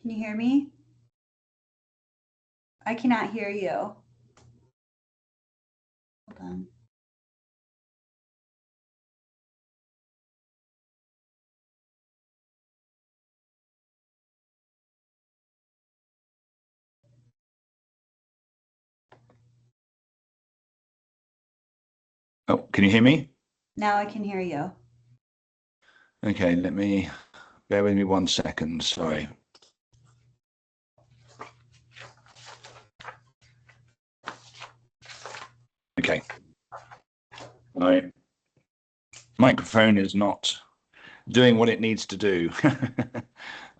Can you hear me? I cannot hear you. Hold on. Oh, can you hear me? Now I can hear you. Okay, bear with me 1 second, sorry. Okay. My microphone is not doing what it needs to do.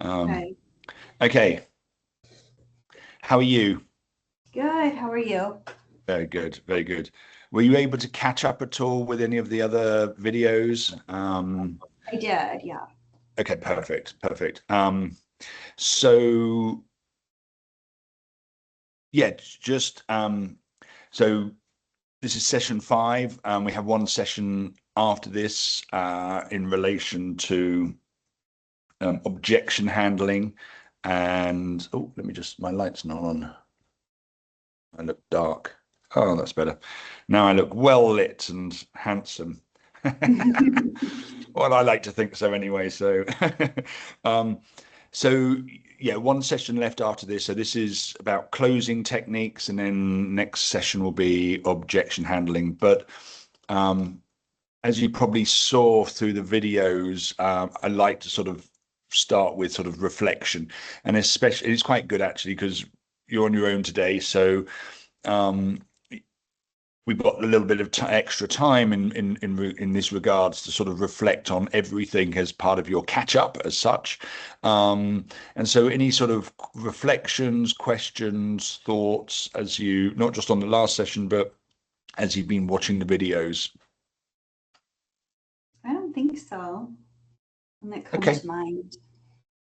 Okay. Okay. How are you? Good. How are you? Very good, very good. Were you able to catch up at all with any of the other videos? I did, yeah. Okay, perfect, perfect. So yeah, so this is session 5. We have one session after this in relation to objection handling. And oh, my light's not on. I look dark. Oh, that's better. Now I look well lit and handsome. Well, I like to think so anyway. So, so yeah, one session left after this. So this is about closing techniques, and then next session will be objection handling. But as you probably saw through the videos, I like to sort of start with sort of reflection, and especially it's quite good actually because you're on your own today. So we've got a little bit of extra time in this regards to sort of reflect on everything as part of your catch up as such. And so any sort of reflections, questions, thoughts as you, not just on the last session, but as you've been watching the videos? I don't think so. One that comes Okay. to mind.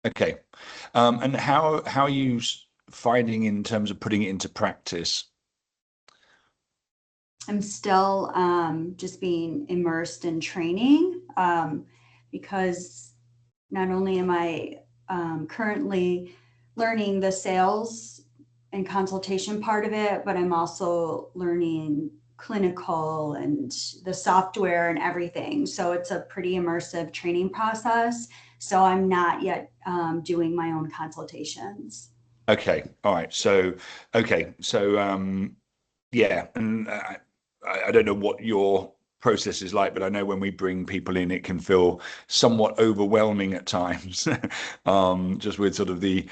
Okay. And how are you finding in terms of putting it into practice? I'm still just being immersed in training because not only am I currently learning the sales and consultation part of it, but I'm also learning clinical and the software and everything. So it's a pretty immersive training process. So I'm not yet doing my own consultations. Okay. All right. So, okay. So, yeah, and I don't know what your process is like, but I know when we bring people in, it can feel somewhat overwhelming at times, just with sort of the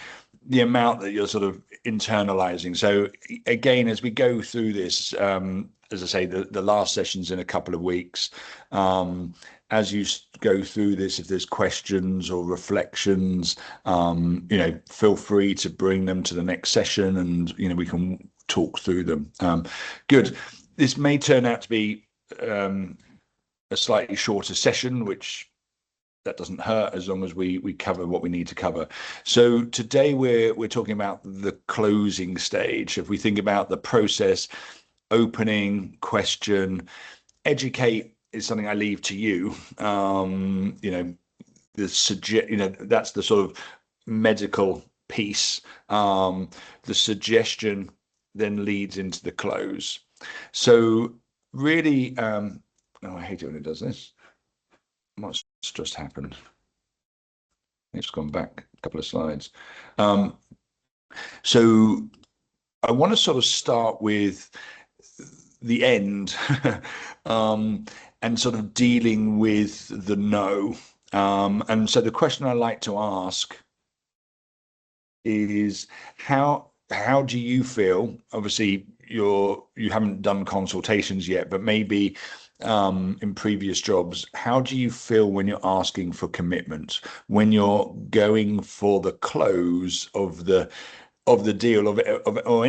amount that you're sort of internalizing. So again, as we go through this, as I say, the last session's in a couple of weeks. As you go through this, if there's questions or reflections, feel free to bring them to the next session, and we can talk through them. Good. This may turn out to be a slightly shorter session, which that doesn't hurt as long as we cover what we need to cover. So today we're talking about the closing stage. If we think about the process, opening, question, educate is something I leave to you. That's the sort of medical piece. The suggestion then leads into the close. So really, oh, I hate it when it does this. What's just happened? It's gone back a couple of slides. So I want to sort of start with the end and sort of dealing with the no. And so the question I like to ask is how do you feel? Obviously, you haven't done consultations yet, but maybe in previous jobs, how do you feel when you're asking for commitment, when you're going for the close of the deal or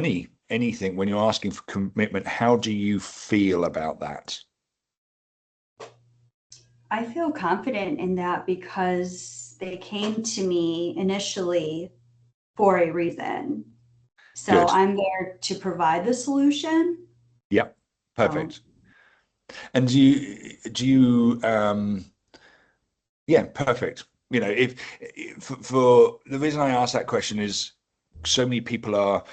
anything, when you're asking for commitment? How do you feel about that? I feel confident in that because they came to me initially for a reason. So Good. I'm there to provide the solution. Yep. So Perfect. And do you yeah, perfect. You know, if for the reason I ask that question is so many people are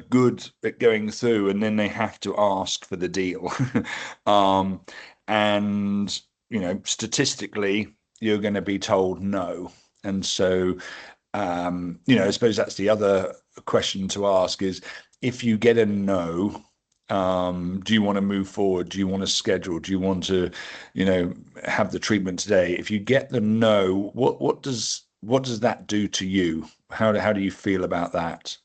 good at going through and then they have to ask for the deal. um, and, you know, statistically, you're going to be told no. And so, you know, I suppose that's the other question to ask is if you get a no, do you want to move forward? Do you want to schedule? Do you want to, you know, have the treatment today? If you get the no, what does that do to you? How do you feel about that?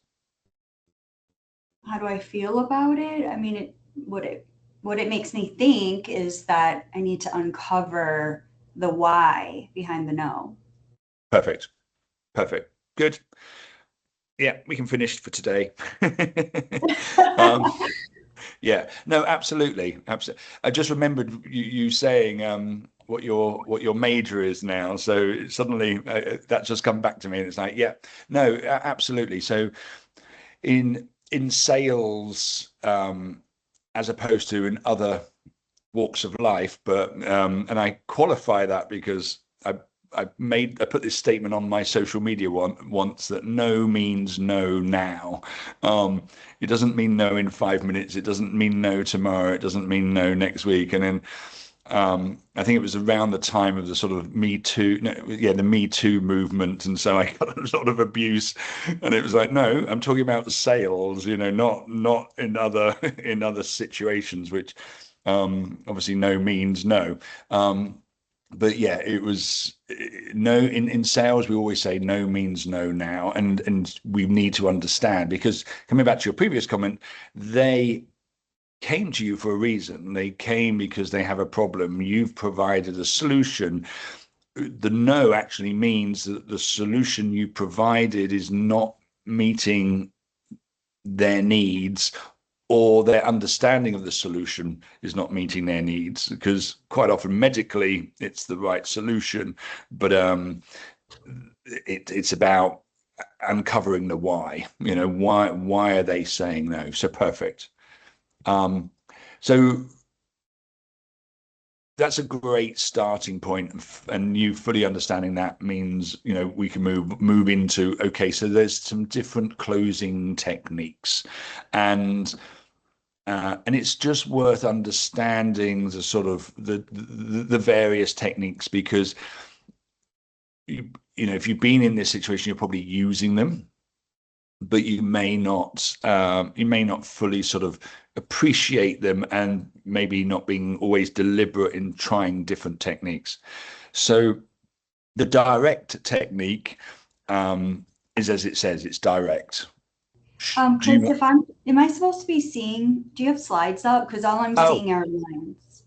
How do I feel about it? I mean, what it makes me think is that I need to uncover the why behind the no. Perfect. Perfect. Good. Yeah, we can finish for today. um, yeah, no, absolutely, absolutely. I just remembered you saying what your major is now. So suddenly that's just come back to me, and it's like, yeah, no, absolutely. So in sales, as opposed to in other walks of life, but and I qualify that because I put this statement on my social media once that no means no now. It doesn't mean no in 5 minutes. It doesn't mean no tomorrow. It doesn't mean no next week. And then I think it was around the time of the sort of Me Too, no, yeah, the Me Too movement, and so I got a lot of abuse, and it was like, no, I'm talking about sales, you know, not in other in other situations, which obviously no means no. But yeah, it was no in sales. We always say no means no now, and we need to understand because coming back to your previous comment, they came to you for a reason. They came because they have a problem. You've provided a solution. The no actually means that the solution you provided is not meeting their needs or their understanding of the solution is not meeting their needs because quite often medically it's the right solution, but it's about uncovering the why. You know, why are they saying no? So perfect. um so that's a great starting point, and you fully understanding that means, you know, we can move into, okay, so there's some different closing techniques, and it's just worth understanding the sort of the various techniques because you know, if you've been in this situation, you're probably using them, but you may not fully sort of appreciate them, and maybe not being always deliberate in trying different techniques. So the direct technique is, as it says, it's direct. Do you Chris, if am I supposed to be seeing, do you have slides up? Because all I'm oh, seeing are lines.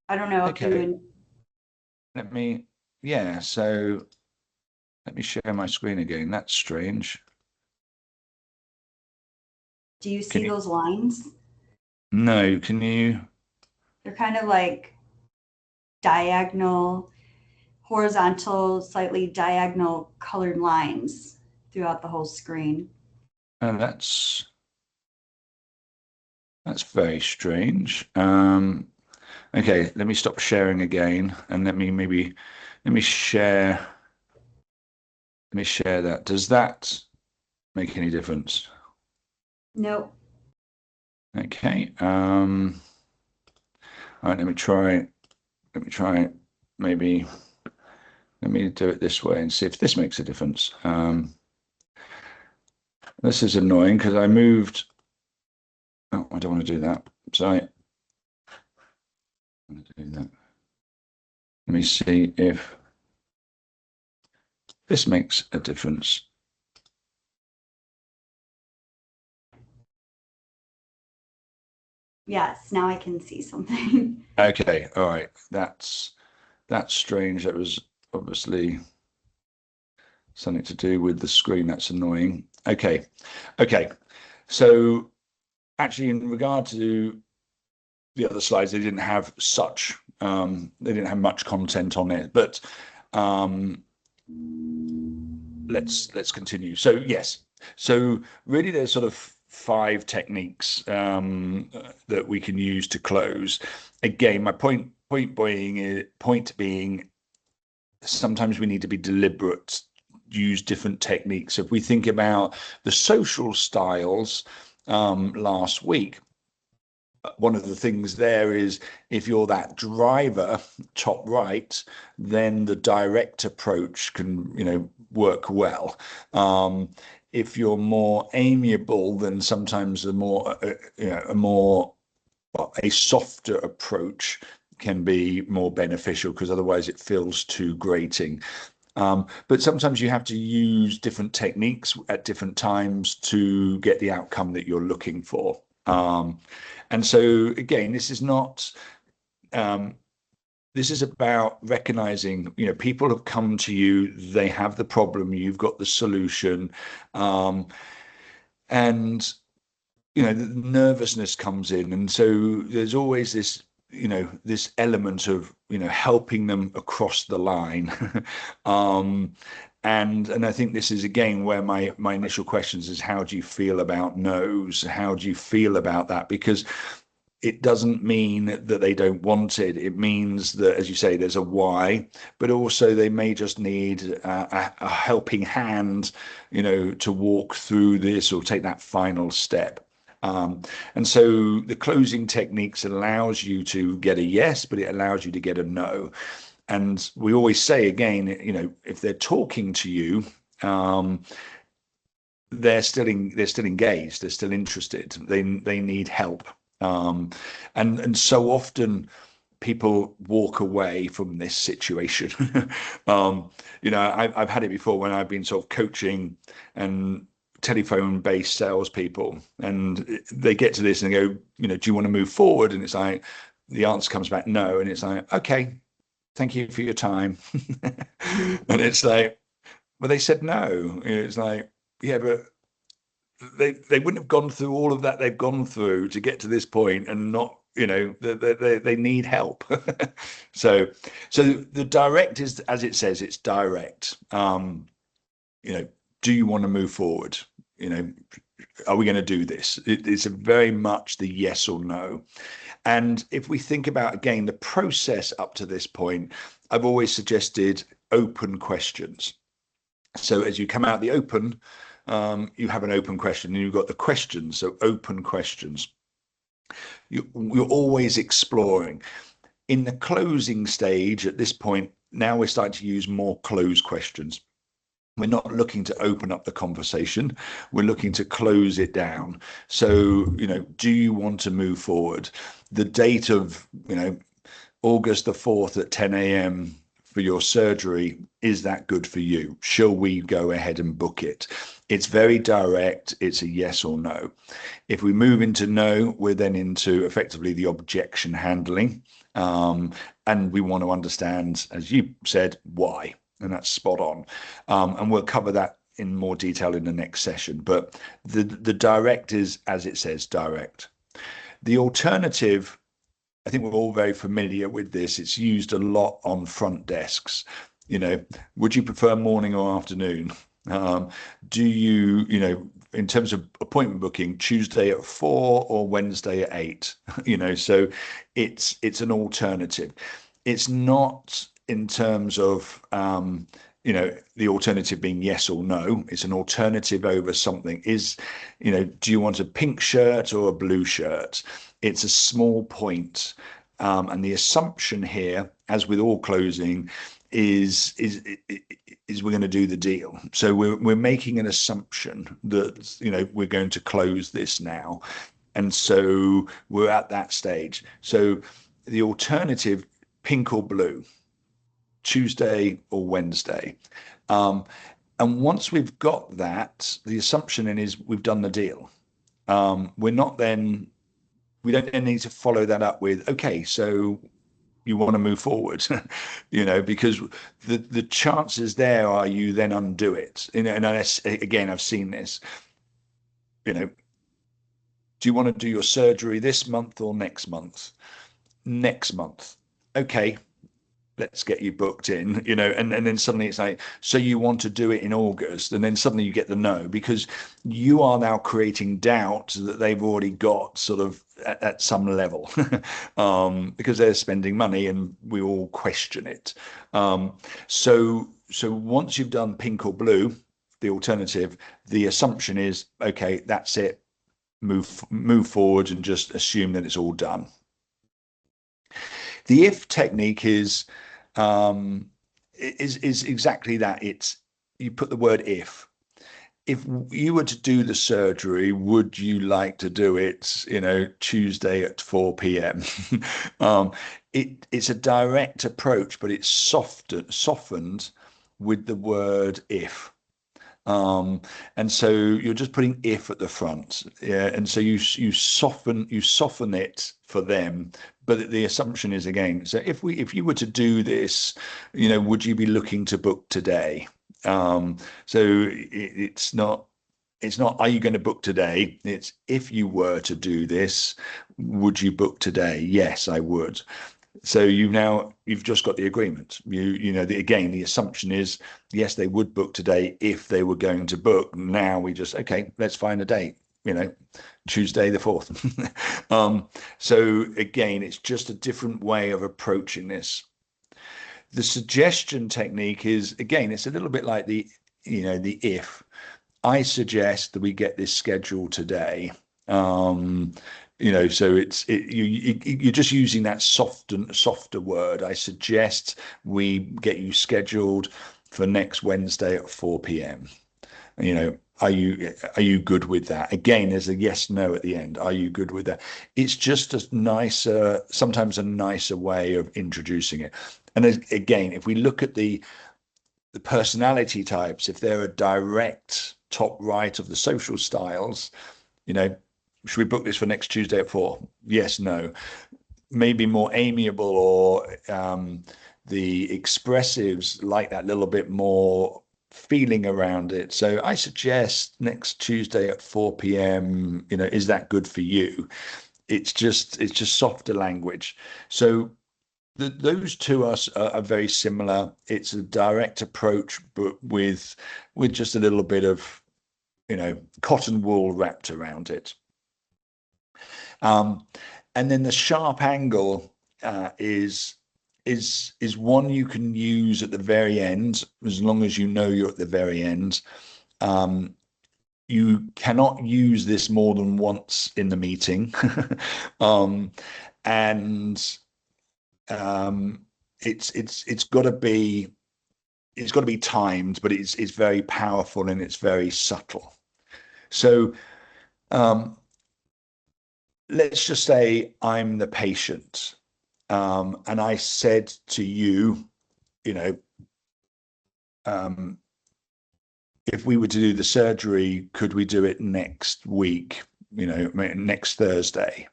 I don't know if you okay, would, let me, yeah, so let me share my screen again. That's strange. do you Can see you, those lines? no, can you? They're kind of like diagonal, horizontal, slightly diagonal colored lines throughout the whole screen. Oh, that's very strange. Okay, let me stop sharing again, and let me share let me share that. Does that make any difference? Nope. Okay. All right, let me try maybe let me do it this way and see if this makes a difference. This is annoying because I moved. Oh, I don't want to do that. Sorry. I want to do that. Let me see if this makes a difference. Yes, now I can see something. Okay, all right. That's strange. That was obviously something to do with the screen. That's annoying. Okay, okay. So actually, in regard to the other slides, they didn't have such they didn't have much content on it, but um, let's continue. So yes, so really, there's sort of five techniques that we can use to close. Again, my point being sometimes we need to be deliberate, use different techniques. If we think about the social styles last week, one of the things there is if you're that driver top right, then the direct approach can, work well. If you're more amiable, then sometimes a softer approach can be more beneficial, because otherwise it feels too grating. But sometimes you have to use different techniques at different times to get the outcome that you're looking for. And so again, this is not, this is about recognizing, people have come to you, they have the problem, you've got the solution. And the nervousness comes in, and so there's always this this element of helping them across the line. And I think this is again where my initial questions is, how do you feel about no's? How do you feel about that? Because it doesn't mean that they don't want it. It means that, as you say, there's a why, but also they may just need a helping hand, to walk through this or take that final step. And so the closing techniques allows you to get a yes, but it allows you to get a no. And we always say again, if they're talking to you, they're still engaged, they're still interested, they need help. And so often people walk away from this situation. I've had it before when I've been sort of coaching and telephone-based salespeople, and they get to this and go, do you want to move forward? And it's like the answer comes back no, and it's like, okay, thank you for your time. And it's like, well, they said no. It's like, yeah, but they wouldn't have gone through all of that they've gone through to get to this point, and not, they need help. So the direct is, as it says, it's direct. Do you want to move forward? Are we going to do this? It's very much the yes or no. And if we think about, again, the process up to this point, I've always suggested open questions. So as you come out the open, you have an open question, and you've got the questions. So open questions. You're always exploring. In the closing stage at this point, now we're starting to use more closed questions. We're not looking to open up the conversation. We're looking to close it down. So, do you want to move forward? The date of, August the 4th at 10 a.m. for your surgery, is that good for you? Shall we go ahead and book it? It's very direct. It's a yes or no. If we move into no, we're then into effectively the objection handling. And we want to understand, as you said, why. And that's spot on. And we'll cover that in more detail in the next session. But the direct is, as it says, direct. The alternative, I think we're all very familiar with this. It's used a lot on front desks. Would you prefer morning or afternoon? Do you, in terms of appointment booking, Tuesday at 4 or Wednesday at 8? So it's an alternative. It's not in terms of, the alternative being yes or no. It's an alternative over something. Do you want a pink shirt or a blue shirt? It's a small point. And the assumption here, as with all closing, is we're going to do the deal. So we're making an assumption that, we're going to close this now. And so we're at that stage. So the alternative, pink or blue, Tuesday or Wednesday. And once we've got that, the assumption then is we've done the deal. We don't then need to follow that up with, okay, so you want to move forward, because the chances there are you then undo it. And again, I've seen this, do you want to do your surgery this month or next month? Next month. Okay, let's get you booked in, and then suddenly it's like, so you want to do it in August, and then suddenly you get the no, because you are now creating doubt that they've already got sort of at some level, because they're spending money and we all question it. So once you've done pink or blue, the alternative, the assumption is, okay, that's it. Move forward and just assume that it's all done. The if technique is exactly that. It's, you put the word if you were to do the surgery, would you like to do it, Tuesday at 4 p.m.? It's a direct approach, but it's softened with the word if. And so you're just putting if at the front, yeah. And so you soften it for them, but the assumption is, again, so if you were to do this, would you be looking to book today? So it's not are you going to book today? It's, if you were to do this, would you book today? Yes, I would. So you've just got the agreement. Again, the assumption is, yes, they would book today if they were going to book. Now we just, okay, let's find a date, Tuesday the 4th. So again, it's just a different way of approaching this. The suggestion technique is, again, it's a little bit like the if. I suggest that we get this scheduled today. So you're just using that softer word. I suggest we get you scheduled for next Wednesday at 4 p.m. Are you good with that? Again, there's a yes, no at the end. Are you good with that? It's just sometimes a nicer way of introducing it. And again, if we look at the personality types, if they're a direct top right of the social styles, should we book this for next Tuesday at 4? Yes, no. Maybe more amiable, or the expressives like that little bit more feeling around it. So I suggest next Tuesday at 4 p.m. Is that good for you? It's just softer language. So those two are very similar. It's a direct approach, but with just a little bit of cotton wool wrapped around it. And then the sharp angle is one you can use at the very end, as long as you're at the very end. You cannot use this more than once in the meeting. And it's got to be timed, but it's very powerful and it's very subtle. So let's just say I'm the patient, and I said to you, if we were to do the surgery, could we do it next week, next Thursday?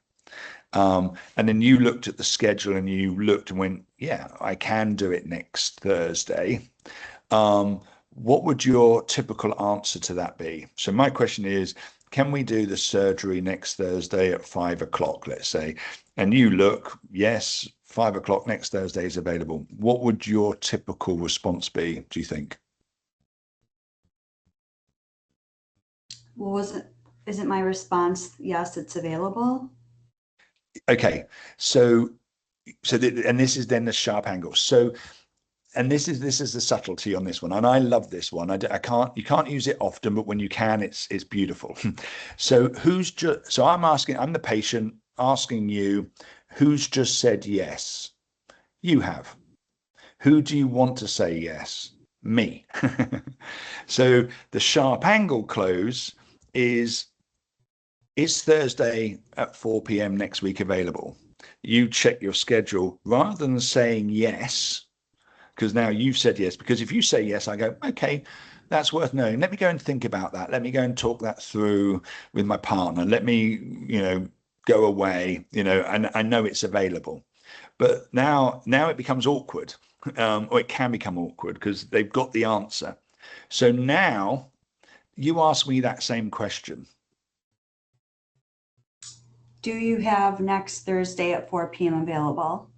And then you looked at the schedule and you looked and went, yeah, I can do it next Thursday. What would your typical answer to that be? So my question is, can we do the surgery next Thursday at 5 o'clock, let's say? And you look, yes, 5 o'clock next Thursday is available. What would your typical response be, do you think? Well, isn't my response, yes, it's available? Okay, and this is then the sharp angle. So, and this is the subtlety on this one, and I love this one. You can't use it often, but when you can, it's beautiful. So I'm the patient asking you, who's just said yes? You have. Who do you want to say yes? Me. So the sharp angle close is Thursday at 4 p.m. next week available? You check your schedule rather than saying yes, because now you've said yes. Because if you say yes, I go, okay, that's worth knowing. Let me go and think about that. Let me go and talk that through with my partner. Let me, go away, and I know it's available. But now it becomes awkward, or it can become awkward because they've got the answer. So now you ask me that same question. Do you have next Thursday at 4 p.m. available?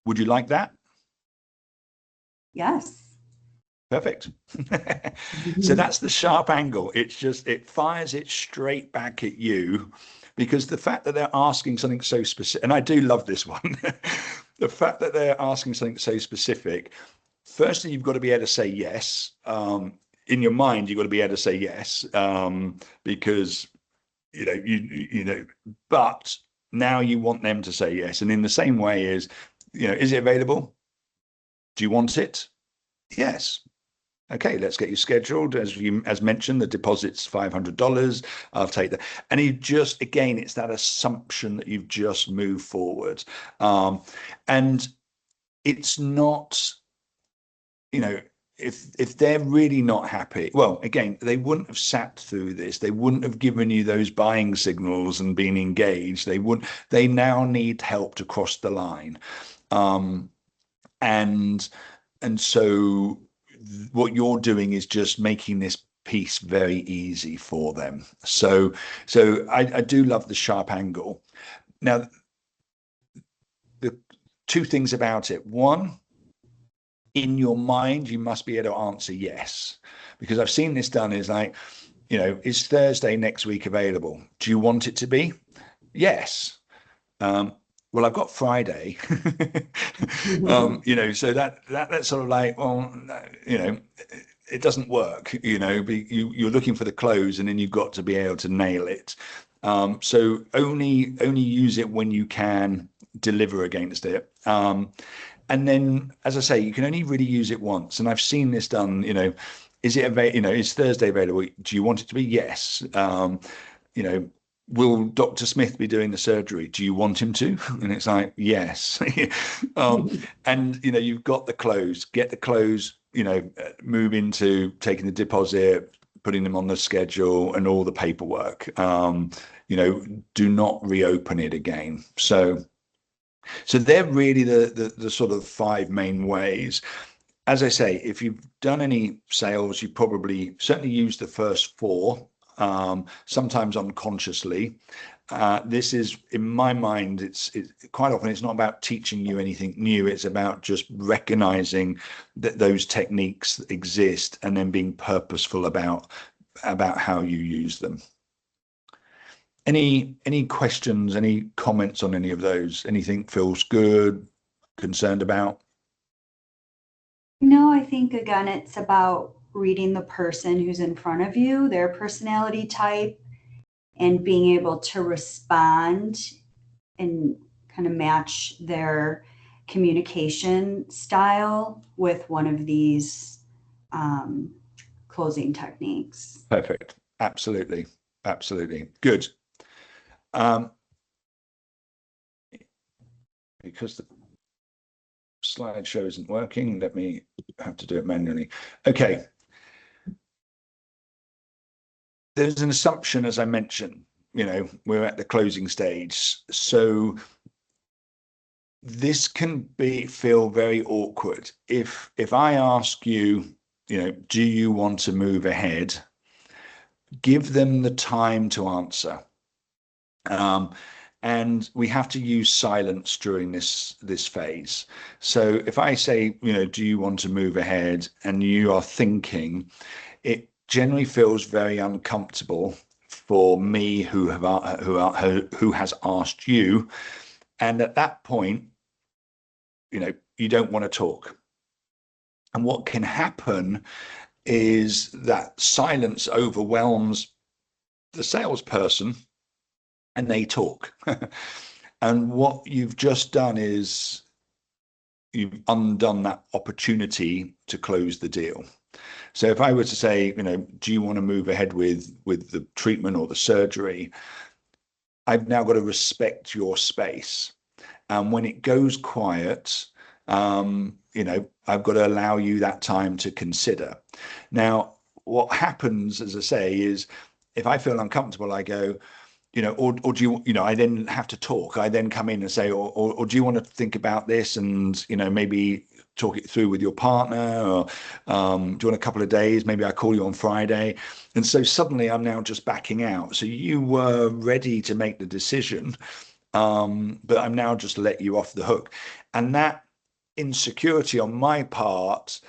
Would you like that? Yes. Perfect. So that's the sharp angle. It fires it straight back at you because the fact that they're asking something so specific, and I do love this one, the fact that they're asking something so specific, firstly, you've got to be able to say yes. In your mind, you've got to be able to say yes, because but now you want them to say yes. And in the same way is, is it available? Do you want it? Yes. Okay, let's get you scheduled. As mentioned, the deposit's $500. I'll take that. And again, it's that assumption that you've just moved forward. And it's not, if they're really not happy, well, again, they wouldn't have sat through this. They wouldn't have given you those buying signals and been engaged. They now need help to cross the line. And so what you're doing is just making this piece very easy for them. So I do love the sharp angle. Now, the two things about it. One, in your mind, you must be able to answer yes, because I've seen this done is like, is Thursday next week available? Do you want it to be? Yes. Well, I've got Friday. So that's sort of like, well, it doesn't work. You're looking for the close, and then you've got to be able to nail it. So only use it when you can deliver against it. And then, as I say, you can only really use it once. And I've seen this done. Is it is Thursday available? Do you want it to be? Yes. Will Dr. Smith be doing the surgery? Do you want him to? And it's like, yes. And you've got the close. Get the close. Move into taking the deposit, putting them on the schedule, and all the paperwork. Do not reopen it again. So they're really the sort of 5 main ways. As I say, if you've done any sales, you probably certainly use the first 4, sometimes unconsciously. This is, in my mind, it's quite often it's not about teaching you anything new. It's about just recognizing that those techniques exist and then being purposeful about how you use them. Any questions, any comments on any of those? Anything feels good, concerned about? No, I think again, it's about reading the person who's in front of you, their personality type, and being able to respond and kind of match their communication style with one of these closing techniques. Perfect. Absolutely. Good. Because the slideshow isn't working, let me have to do it manually. Okay. There's an assumption, as I mentioned, we're at the closing stage. So this can feel very awkward. If I ask you, do you want to move ahead? Give them the time to answer. And we have to use silence during this phase. So if I say, do you want to move ahead, and you are thinking, it generally feels very uncomfortable for me who has asked you, and at that point, you don't want to talk. And what can happen is that silence overwhelms the salesperson, and they talk. And what you've just done is you've undone that opportunity to close the deal. So if I were to say, do you want to move ahead with the treatment or the surgery? I've now got to respect your space. And when it goes quiet, I've got to allow you that time to consider. Now, what happens, as I say, is if I feel uncomfortable, I go, or do you, I then have to talk. I then come in and say, or do you want to think about this and, maybe talk it through with your partner, or do you want a couple of days? Maybe I call you on Friday. And so suddenly I'm now just backing out. So you were ready to make the decision, but I'm now just let you off the hook. And that insecurity on my part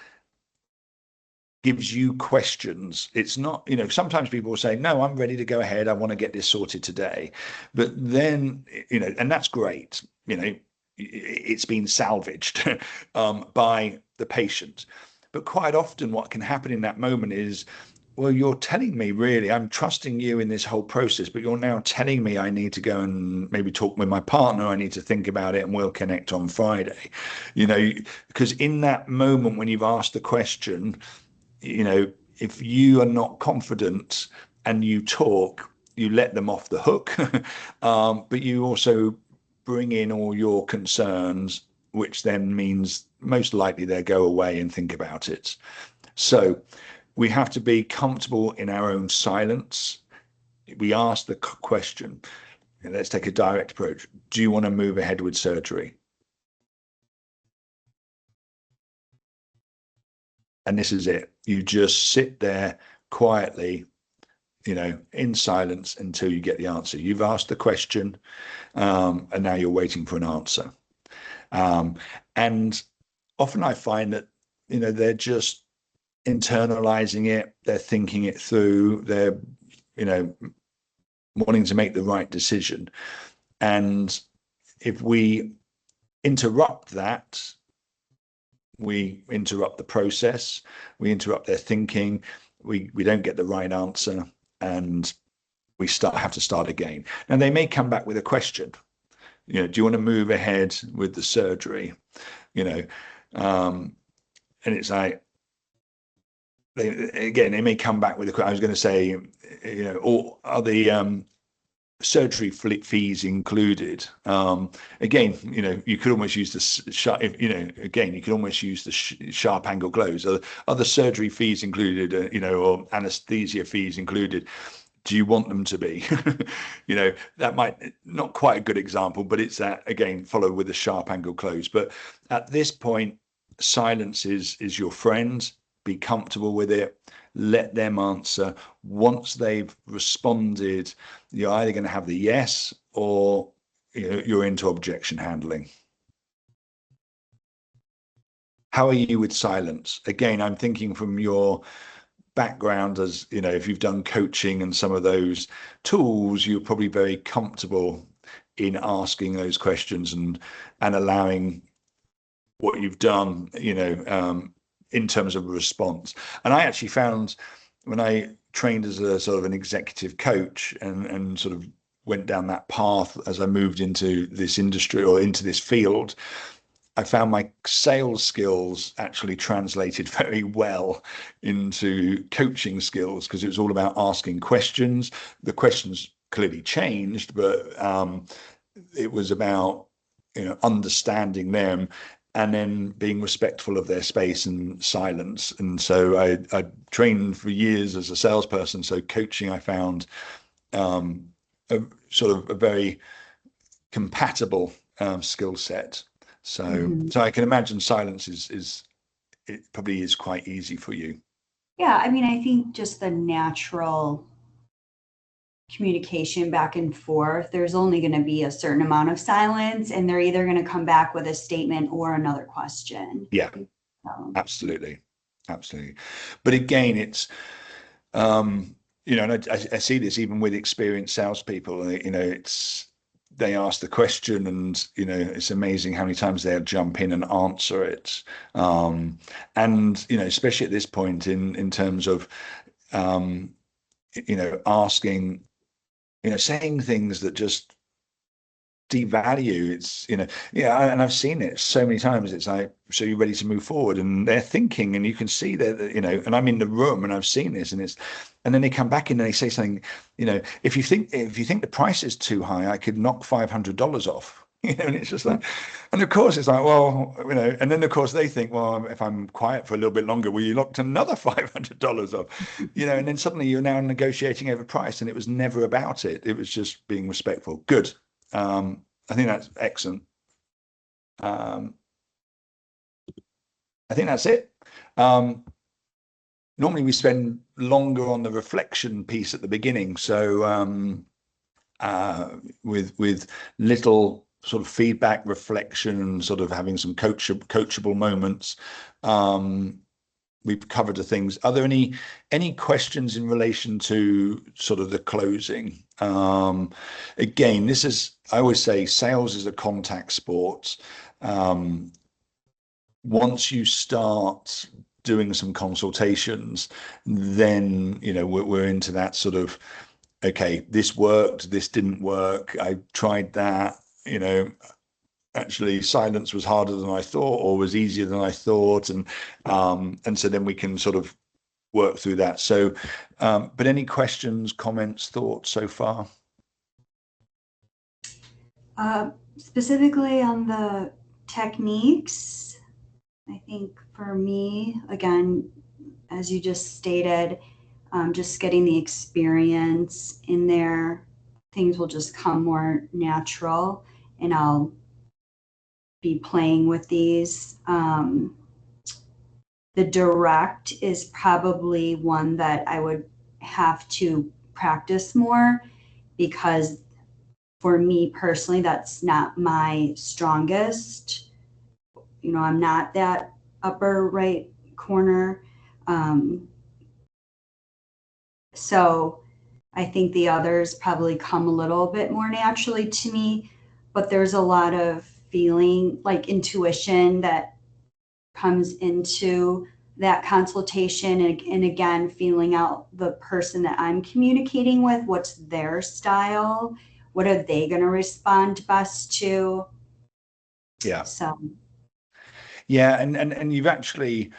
gives you questions. It's not, you know, sometimes people will say, no, I'm ready to go ahead. I want to get this sorted today. But then, you know, and that's great. You know, it's been salvaged by the patient. But quite often what can happen in that moment is, well, you're telling me really, I'm trusting you in this whole process, but you're now telling me I need to go and maybe talk with my partner. I need to think about it and we'll connect on Friday. You know, because in that moment when you've asked the question, you know, if you are not confident and you talk, you let them off the hook, but you also bring in all your concerns, which then means most likely they'll go away and think about it. So we have to be comfortable in our own silence. We ask the question, let's take a direct approach. Do you want to move ahead with surgery? And this is it. You just sit there quietly, you know, in silence until you get the answer. You've asked the question, and now you're waiting for an answer. And often I find that, you know, they're just internalizing it, they're thinking it through, they're, you know, wanting to make the right decision. And if we interrupt that, we interrupt the process, we interrupt their thinking, we don't get the right answer, and we have to start again. And they may come back with a question, you know, do you want to move ahead with the surgery? You know, and it's like, they may come back with a, I was going to say, you know, or are the surgery fees included? Again, you know, you could almost use the sharp, you know, again, you could almost use the sharp angle glows. Are the surgery fees included, you know, or anesthesia fees included? Do you want them to be? You know, that might not quite a good example, but it's that, again, followed with a sharp angle close. But at this point, silence is your friend. Be comfortable with it. Let them answer. Once they've responded, you're either going to have the yes, or, you know, you're into objection handling. How are you with silence? Again, I'm thinking from your background, as you know, if you've done coaching and some of those tools, you're probably very comfortable in asking those questions and allowing what you've done, you know, in terms of a response. And I actually found, when I trained as a sort of an executive coach and sort of went down that path as I moved into this industry or into this field, I found my sales skills actually translated very well into coaching skills, because it was all about asking questions. The questions clearly changed, but it was about, you know, understanding them and then being respectful of their space and silence. And so I trained for years as a salesperson. So coaching, I found a sort of a very compatible skill set. So so I can imagine silence is it probably is quite easy for you. Yeah, I mean, I think just the natural communication back and forth, there's only going to be a certain amount of silence, and they're either going to come back with a statement or another question. Yeah, absolutely. Absolutely. But again, it's you know, and I see this even with experienced salespeople. You know, it's, they ask the question, and you know, it's amazing how many times they'll jump in and answer it. And you know, especially at this point in terms of you know, asking, you know, saying things that just devalue. It's, you know, yeah, and I've seen it so many times. It's like, so you're ready to move forward, and they're thinking, and you can see that, you know, and I'm in the room and I've seen this, and it's, and then they come back in and they say something, you know, if you think the price is too high, I could knock $500 off. You know, and it's just like, and of course it's like, well, you know, and then of course they think, well, if I'm quiet for a little bit longer, will you knock another $500 off? You know, and then suddenly you're now negotiating over price, and it was never about it. It was just being respectful. Good. I think that's excellent. I think that's it. Normally we spend longer on the reflection piece at the beginning. So with little sort of feedback, reflection, and sort of having some coachable moments. we've covered the things. Are there any questions in relation to sort of the closing? Again, this is, I always say, sales is a contact sport. Once you start doing some consultations, then we're into that sort of, okay, this worked, this didn't work, I tried that, actually silence was harder than I thought, or was easier than I thought, and so then we can sort of work through that. So but any questions, comments, thoughts so far? Specifically on the techniques, I think for me, again, as you just stated, just getting the experience in there, things will just come more natural, and I'll be playing with these. The direct is probably one that I would have to practice more, because for me personally, that's not my strongest. I'm not that upper right corner. So I think the others probably come a little bit more naturally to me, but there's a lot of feeling, like intuition, that comes into that consultation, and again, feeling out the person that I'm communicating with, what's their style, what are they going to respond best to. Yeah. So Yeah, and you've actually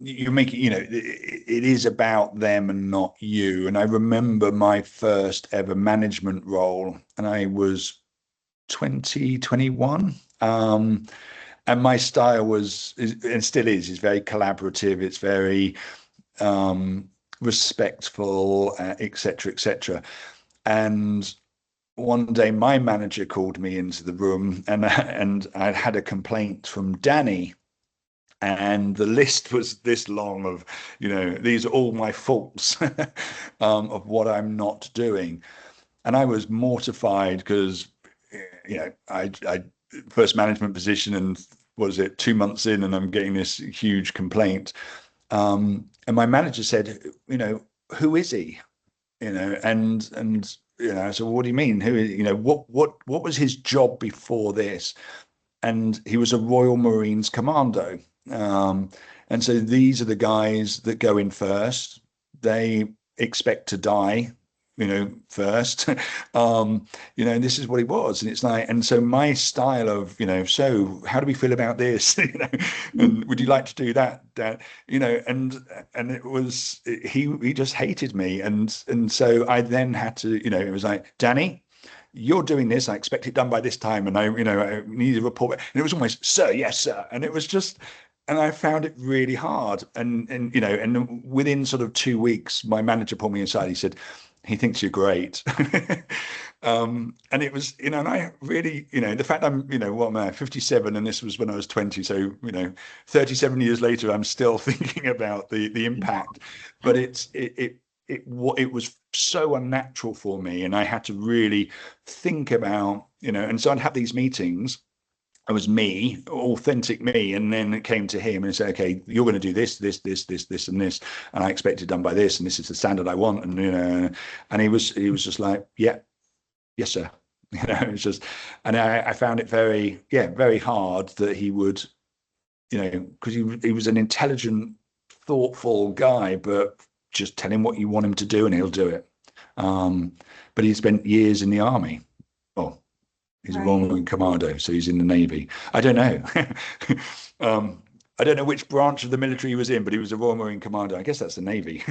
you're making, it is about them and not you. And I remember my first ever management role, and I was 21. And my style was, and still is very collaborative. It's very respectful, etc., etc. And one day my manager called me into the room, and I'd had a complaint from Danny, and the list was this long of, these are all my faults of what I'm not doing. And I was mortified because, I first management position, and what is it, 2 months in, and I'm getting this huge complaint. And my manager said, who is he? And so what do you mean? What was his job before this? And he was a Royal Marines commando. And so these are the guys that go in first. They expect to die, first. And this is what he was. And it's like, and so my style of, so how do we feel about this? And would you like to do that? And it was, he just hated me. And so I then had to, it was like, Danny, you're doing this. I expect it done by this time. And I need a report. And it was almost, sir, yes, sir. And it was just, and I found it really hard. And within sort of 2 weeks, my manager pulled me aside. He said, he thinks you're great. And it was, and I really, the fact I'm, what am I, 57, and this was when I was 20. So, 37 years later, I'm still thinking about the impact. But it was so unnatural for me, and I had to really think about, and so I'd have these meetings. I was me, authentic me, and then it came to him and said, "Okay, you're going to do this, this, this, this, this, and this, and I expect it done by this, and this is the standard I want." And he was just like, "Yeah, yes, sir." It's just, and I found it very hard that he would, because he was an intelligent, thoughtful guy, but just tell him what you want him to do and he'll do it. But he spent years in the army. Oh, he's a Royal Marine Commando, so he's in the Navy. I don't know. I don't know which branch of the military he was in, but he was a Royal Marine Commando. I guess that's the Navy.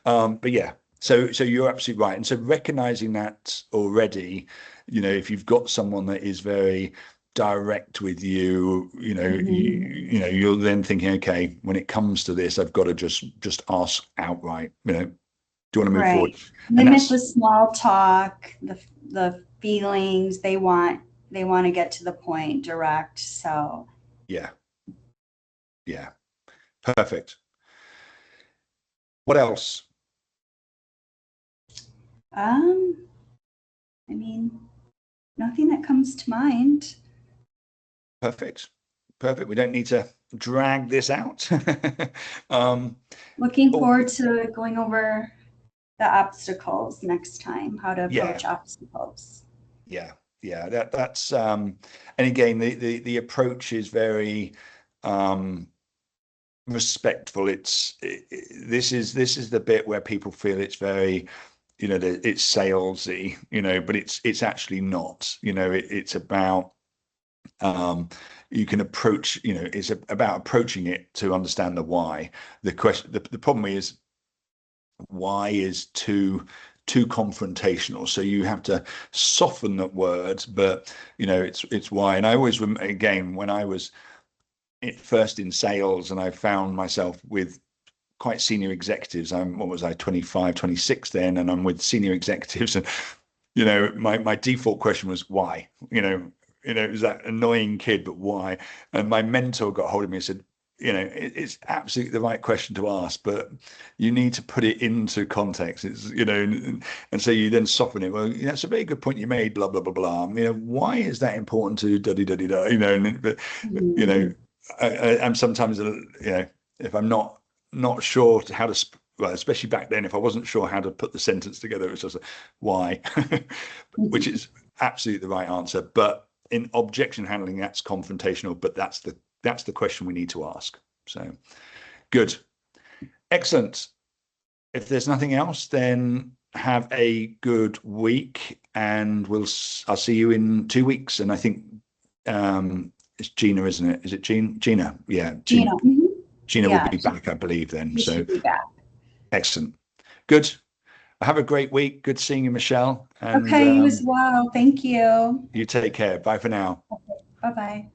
But yeah, so you're absolutely right. And so recognizing that already, if you've got someone that is very direct with you, you're then thinking, okay, when it comes to this, I've got to just ask outright, do you want to move forward? Limit the small talk, the feelings. They want to get to the point, direct. So yeah, perfect. What else? I mean, nothing that comes to mind. Perfect. We don't need to drag this out. um, Looking oh, forward to going over the obstacles next time, how to yeah, approach obstacles. yeah, yeah. That's and again, the approach is very respectful. This is the bit where people feel it's very, it's salesy, but it's actually not. It's about, you can approach, it's about approaching it to understand the why. The problem is, why is too confrontational, so you have to soften that word, but it's why. And I always again, when I was first in sales and I found myself with quite senior executives. What was I, 25, 26 then, and I'm with senior executives, and my default question was why. It was that annoying kid, but why? And my mentor got hold of me and said, it's absolutely the right question to ask, but you need to put it into context. It's, and so you then soften it. Well, that's a very good point you made, blah, blah, blah, blah. Why is that important to da da da da? But, you Mhm. know, I'm sometimes, if I'm not sure how to, well, especially back then, if I wasn't sure how to put the sentence together, it was just why, which is absolutely the right answer. But in objection handling, that's confrontational, but that's the question we need to ask. So good, excellent. If there's nothing else, then have a good week, and I'll see you in 2 weeks. And I think it's Gina, isn't it? Is it Gina? Yeah, Gina. Gina, mhm. Gina will Yeah, be back, I believe, then. you So should be back. excellent. Good. Have a great week. Good seeing you, Michelle. And Okay, you as well. Thank you. you take care. Bye for now. Bye bye.